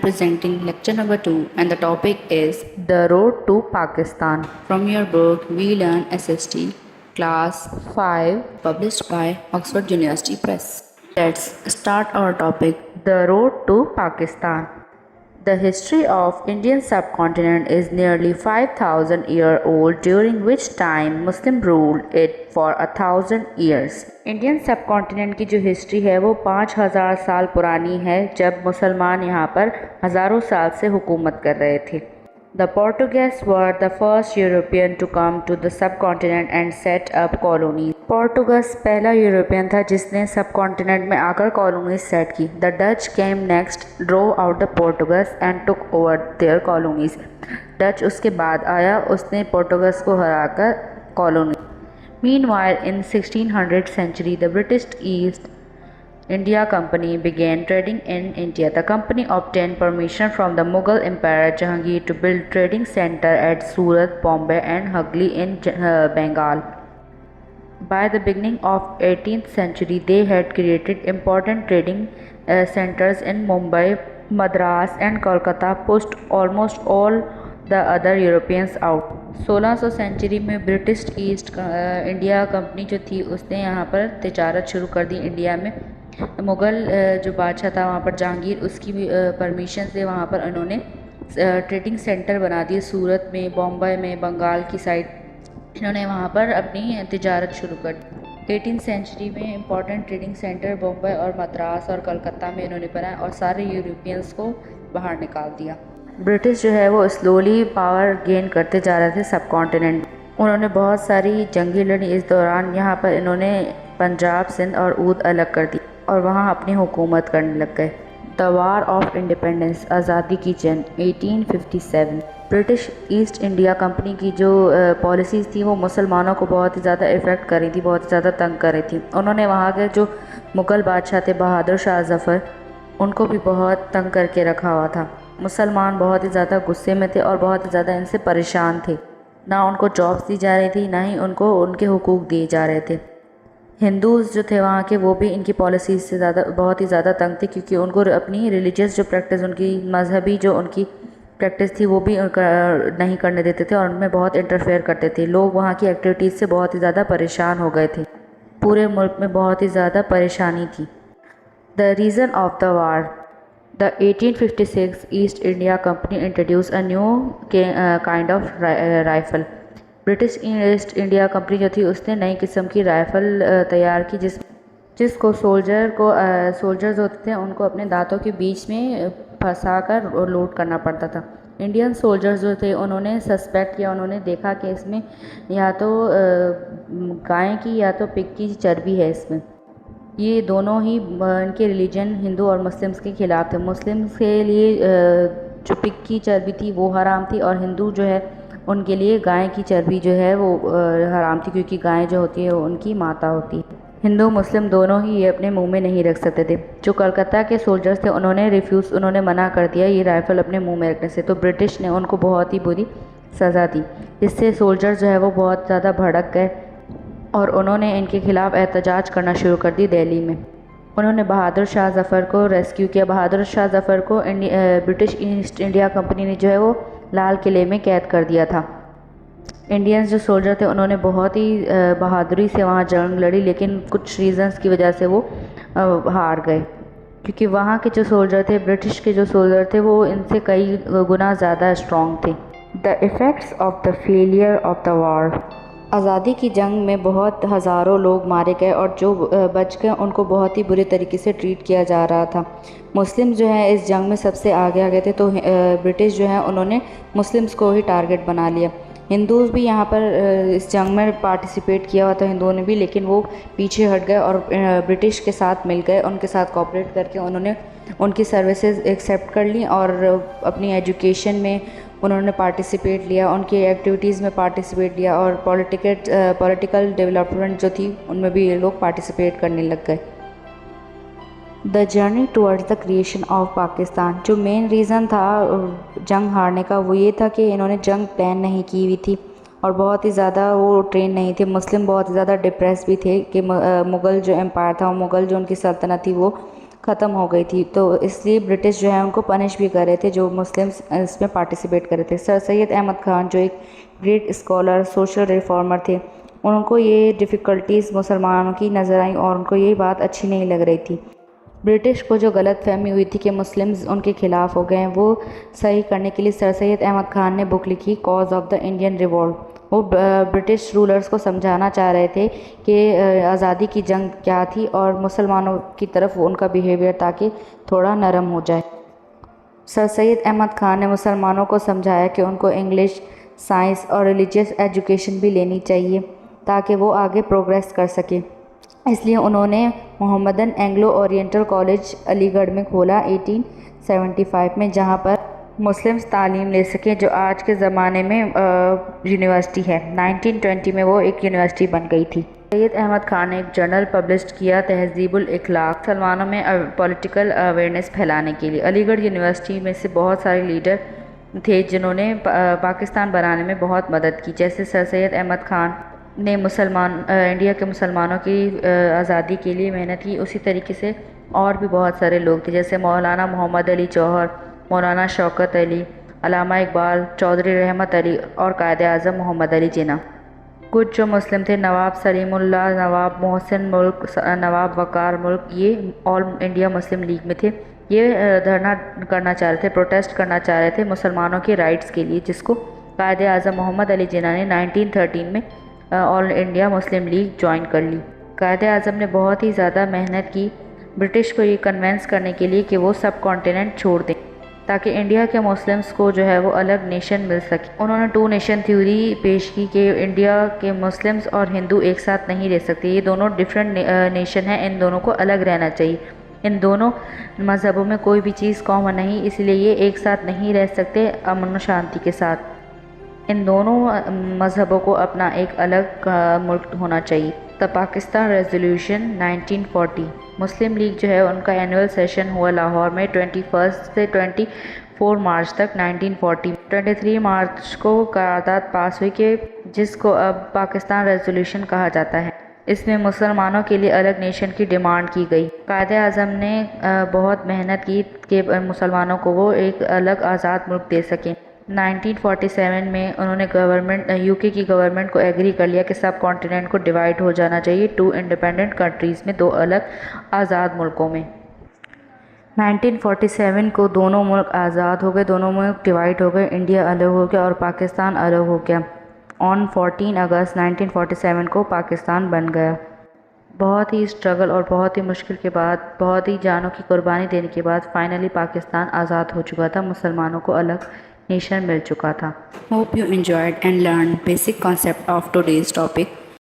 presenting lecture number 2, and the topic is The Road to Pakistan. from your book We Learn SST, class 5. published by Oxford University Press. Let's start our topic. The Road to Pakistan. The history of Indian subcontinent is nearly 5,000 years old, during which time Muslim ruled it for 1,000 years. Indian सब continent की जो history है वो 5,000 साल पुरानी है, जब मुसलमान यहाँ पर हज़ारों साल से हुकूमत कर रहे थे. The Portuguese were the first European to come to the subcontinent and set up colonies. पोर्टुगस पहला यूरोपियन था जिसने सब कॉन्टिनेंट में आकर कॉलोनीज सेट की. The Dutch came next, drove out the Portuguese and took over their colonies. Dutch उसके बाद आया, उसने पोर्टुगस को हराकर colony. Meanwhile, in 1600th century, the British East India Company began trading in India. The company obtained permission from the Mughal Emperor Jahangir to build trading center at Surat, Bombay and Hooghly in Bengal. By the beginning of 18th century, they had created important trading centers in Mumbai, Madras and Kolkata, pushed almost all the other Europeans out. 1600 century में British east India company जो थी उसने यहाँ पर तिजारत शुरू कर दी India में. मुग़ल जो बादशाह था वहाँ पर जहांगीर, उसकी भी परमिशन से वहाँ पर उन्होंने ट्रेडिंग सेंटर बना दिए. सूरत में, बॉम्बे में, बंगाल की साइड इन्होंने वहाँ पर अपनी तिजारत शुरू कर दी. 18th सेंचुरी में इम्पॉर्टेंट ट्रेडिंग सेंटर बॉम्बे और मद्रास और कलकत्ता में इन्होंने बनाया और सारे यूरोपियंस को बाहर निकाल दिया. ब्रिटिश जो है वो स्लोली पावर गेन करते जा रहे थे सब कॉन्टिनेंट. उन्होंने बहुत सारी जंगी लड़ी. इस दौरान यहाँ पर इन्होंने पंजाब, सिंध और ऊद अलग कर दी और वहाँ अपनी हुकूमत करने लग गए. द वार ऑफ इंडिपेंडेंस, आज़ादी की जंग, 1857. ब्रिटिश ईस्ट इंडिया कंपनी की जो पॉलिसीज़ थी वो मुसलमानों को बहुत ही ज़्यादा इफ़ेक्ट कर रही थी, बहुत ही ज़्यादा तंग कर रही थी. उन्होंने वहाँ के जो मुग़ल बादशाह थे बहादुर शाह ज़फ़र, उनको भी बहुत तंग करके रखा हुआ था. मुसलमान बहुत ही ज़्यादा गुस्से में थे और बहुत ही ज़्यादा इनसे परेशान थे. ना उनको जॉब्स दी जा रही थी, ना ही उनको उनके हुकूक दिए जा रहे थे. हिंदूज़ जो थे वहाँ के, वो भी इनकी पॉलिसीज़ से बहुत ही ज़्यादा तंग थे, क्योंकि उनको अपनी रिलीजियस जो प्रैक्टिस, उनकी मजहबी जो उनकी प्रैक्टिस थी वो भी नहीं करने देते थे और उनमें बहुत इंटरफेयर करते थे. लोग वहाँ की एक्टिविटीज़ से बहुत ही ज़्यादा परेशान हो गए थे. पूरे मुल्क में बहुत ही ज़्यादा परेशानी थी. The reason of the war. The 1856 East India Company introduced a new kind of rifle. British east India company जो थी उसने नई किस्म की राइफ़ल तैयार की जिसको सोल्जर्स होते थे उनको अपने दांतों के बीच में फंसा कर लोड करना पड़ता था. इंडियन सोल्जर्स जो थे उन्होंने सस्पेक्ट किया, उन्होंने देखा कि इसमें या तो गाय की या तो पिग की चर्बी है इसमें. ये दोनों ही इनके रिलीजन हिंदू और मुस्लिम्स के ख़िलाफ़ थे. मुस्लिम्स के लिए जो पिग की चर्बी थी वो हराम थी और हिंदू जो है उनके लिए गाय की चर्बी जो है वो हराम थी, क्योंकि गाय जो होती है वो उनकी माता होती है. हिंदू मुस्लिम दोनों ही ये अपने मुंह में नहीं रख सकते थे. जो कलकत्ता के सोल्जर्स थे उन्होंने मना कर दिया ये राइफ़ल अपने मुँह में रखने से. तो ब्रिटिश ने उनको बहुत ही बुरी सज़ा दी, जिससे सोल्जर्स जो है वो बहुत ज़्यादा भड़क गए और उन्होंने इनके ख़िलाफ़ एहतजाज करना शुरू कर दी. दिल्ली में उन्होंने बहादुर शाह ज़फ़र को रेस्क्यू किया. बहादुर शाह ज़फ़र को ब्रिटिश ईस्ट इंडिया कंपनी ने जो है वो लाल किले में कैद कर दिया था. इंडियंस जो सोल्जर थे उन्होंने बहुत ही बहादुरी से वहाँ जंग लड़ी, लेकिन कुछ रीज़न्स की वजह से वो हार गए, क्योंकि वहाँ के जो सोल्जर थे, ब्रिटिश के जो सोल्जर थे, वो इनसे कई गुना ज़्यादा स्ट्रॉन्ग थे. The effects of the failure of the war. आज़ादी की जंग में बहुत हज़ारों लोग मारे गए और जो बच गए उनको बहुत ही बुरे तरीके से ट्रीट किया जा रहा था. मुस्लिम जो है इस जंग में सबसे आगे आ गए थे, तो ब्रिटिश जो है उन्होंने मुस्लिम्स को ही टारगेट बना लिया. हिंदूज़ भी यहाँ पर इस जंग में पार्टिसिपेट किया हुआ था, हिंदुओं ने भी, लेकिन वो पीछे हट गए और ब्रिटिश के साथ मिल गए. उनके साथ कोऑपरेट करके उन्होंने उनकी सर्विसेज एक्सेप्ट कर ली और अपनी एजुकेशन में उन्होंने पार्टिसिपेट लिया, उनकी एक्टिविटीज़ में पार्टिसिपेट लिया और पॉलिटिकल डेवलपमेंट जो थी उनमें भी ये लोग पार्टिसिपेट करने लग गए. The journey towards the creation of Pakistan. जो मेन रीज़न था जंग हारने का वो ये था कि इन्होंने जंग प्लान नहीं की हुई थी और बहुत ही ज़्यादा वो ट्रेन नहीं थे. मुस्लिम बहुत ही ज़्यादा डिप्रेस भी थे कि मुग़ल जो एम्पायर था, मुग़ल जो उनकी सल्तनत थी वो ختم ہو گئی تھی، تو اس لیے برٹش جو ہے ان کو پنش بھی کر رہے تھے جو مسلمس اس میں پارٹیسپیٹ کر رہے تھے۔ سر سید احمد خان جو ایک گریٹ اسکالر، سوشل ریفارمر تھے، ان کو یہ ڈیفیکلٹیز مسلمانوں کی نظر آئیں اور ان کو یہ بات اچھی نہیں لگ رہی تھی۔ برٹش کو جو غلط فہمی ہوئی تھی کہ مسلمز ان کے خلاف ہو گئے ہیں، وہ صحیح کرنے کے لیے سر سید احمد خان نے بک لکھی cause of the Indian revolt. وہ برٹش رولرز کو سمجھانا چاہ رہے تھے کہ آزادی کی جنگ کیا تھی اور مسلمانوں کی طرف ان کا بیہیویئر تاکہ تھوڑا نرم ہو جائے۔ سر سید احمد خان نے مسلمانوں کو سمجھایا کہ ان کو انگلش، سائنس اور ریلیجیس ایجوکیشن بھی لینی چاہیے تاکہ وہ آگے پروگریس کر سکیں۔ اس لیے انہوں نے محمدن اینگلو اورینٹل کالج علی گڑھ میں کھولا 1875 میں، جہاں پر مسلمز تعلیم لے سکیں، جو آج کے زمانے میں یونیورسٹی ہے۔ 1920 میں وہ ایک یونیورسٹی بن گئی تھی۔ سید احمد خان نے ایک جرنل پبلشڈ کیا تہذیب الاخلاق، مسلمانوں میں پولیٹیکل اویئرنیس پھیلانے کے لیے۔ علی گڑھ یونیورسٹی میں سے بہت سارے لیڈر تھے جنہوں نے پاکستان بنانے میں بہت مدد کی، جیسے سر سید احمد خان نے انڈیا کے مسلمانوں کی آزادی کے لیے محنت کی، اسی طریقے سے اور بھی بہت سارے لوگ تھے، جیسے مولانا محمد علی جوہر، مولانا شوکت علی، علامہ اقبال، چودھری رحمت علی اور قائد اعظم محمد علی جناح۔ کچھ جو مسلم تھے، نواب سلیم اللہ، نواب محسن ملک، نواب وقار ملک، یہ آل انڈیا مسلم لیگ میں تھے۔ یہ دھرنا کرنا چاہ رہے تھے، پروٹیسٹ کرنا چاہ رہے تھے مسلمانوں کے رائٹس کے لیے، جس کو قائد اعظم محمد علی جناح نے 1913 میں آل انڈیا مسلم لیگ جوائن کر لی۔ قائد اعظم نے بہت ہی زیادہ محنت کی برٹش کو یہ کنونس کرنے کے لیے کہ وہ سب کانٹیننٹ چھوڑ دیں تاکہ انڈیا کے مسلمز کو جو ہے وہ الگ نیشن مل سکے۔ انہوں نے 2 نیشن تھیوری پیش کی کہ انڈیا کے مسلمز اور ہندو ایک ساتھ نہیں رہ سکتے، یہ دونوں ڈیفرنٹ نیشن ہیں، ان دونوں کو الگ رہنا چاہیے، ان دونوں مذہبوں میں کوئی بھی چیز کامن نہیں، اس لیے یہ ایک ساتھ نہیں رہ سکتے امن و شانتی کے ساتھ، ان دونوں مذہبوں کو اپنا ایک الگ ملک ہونا چاہیے۔ دا پاکستان ریزولوشن 1940، مسلم لیگ جو ہے ان کا اینول سیشن ہوا لاہور میں 21 سے 24 مارچ تک 1940۔ 23 مارچ کو قرارداد پاس ہوئی کہ جس کو اب پاکستان ریزولوشن کہا جاتا ہے۔ اس میں مسلمانوں کے لیے الگ نیشن کی ڈیمانڈ کی گئی۔ قائد اعظم نے بہت محنت کی کہ مسلمانوں کو وہ ایک الگ آزاد ملک دے سکیں۔ 1947 میں انہوں نے UK کی گورنمنٹ کو ایگری کر لیا کہ سب کانٹیننٹ کو ڈیوائڈ ہو جانا چاہیے 2 انڈیپینڈنٹ کنٹریز میں، 2 الگ آزاد ملکوں میں۔ 1947 کو دونوں ملک آزاد ہو گئے، دونوں ملک ڈیوائڈ ہو گئے، انڈیا الگ ہو گیا اور پاکستان الگ ہو گیا۔ آن 14 اگست 1947 کو پاکستان بن گیا۔ بہت ہی اسٹرگل اور بہت ہی مشکل کے بعد، بہت ہی جانوں کی قربانی دینے کے بعد فائنلی پاکستان آزاد ہو چکا تھا، مسلمانوں کو الگ نیشن مل چکا تھا۔ Hope you enjoyed and learned basic concept of today's topic.